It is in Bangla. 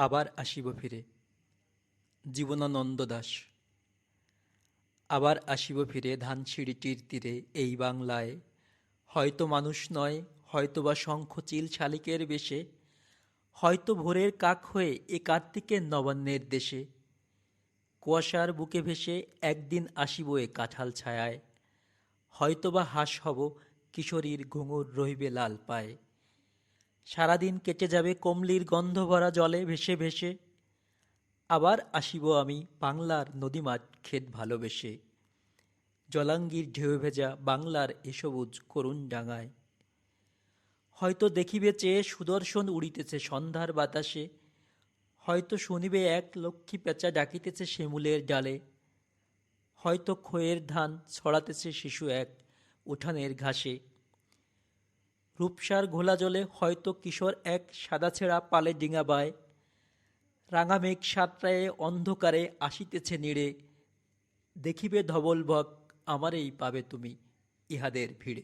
আবার আসিব ফিরে। জীবনানন্দ দাশ। আবার আসিব ফিরে ধানসিঁড়িটির তীরে এই বাংলায়, হয়তো মানুষ নয়, হয়তোবা শঙ্খচিল শালিকের বেশে, হয়তো ভোরের কাক হয়ে এ কার্তিকের নবান্নের দেশে। কুয়াশার বুকে ভেসে একদিন আসিব এ কাঁঠাল ছায়ায়, হয়তোবা হাঁস হব, কিশোরীর ঘুঙুর রহিবে লাল পায়ে। সারাদিন কেটে যাবে কমলির গন্ধ ভরা জলে ভেসে ভেসে, আবার আসিব আমি বাংলার নদীমাঠ ক্ষেত ভালোবেসে। জলাঙ্গির ঢেউ ভেজা বাংলার এ সবুজ করুণ ডাঙায়, হয়তো দেখিবে চেয়ে সুদর্শন উড়িতেছে সন্ধ্যার বাতাসে, হয়তো শুনিবে এক লক্ষ্মী পেঁচা ডাকিতেছে শিমুলের ডালে, হয়তো খয়ের ধান ছড়াতেছে শিশু এক উঠানের ঘাসে। রূপসার ঘোলা জলে হয়তো কিশোর এক সাদা ছেঁড়া পালে ডিঙা বায়, রাঙা মেঘ সাঁতরায়ে অন্ধকারে আসিতেছে নীড়ে, দেখিবে ধবলবক আমারেই পাবে তুমি ইহাদের ভিড়ে।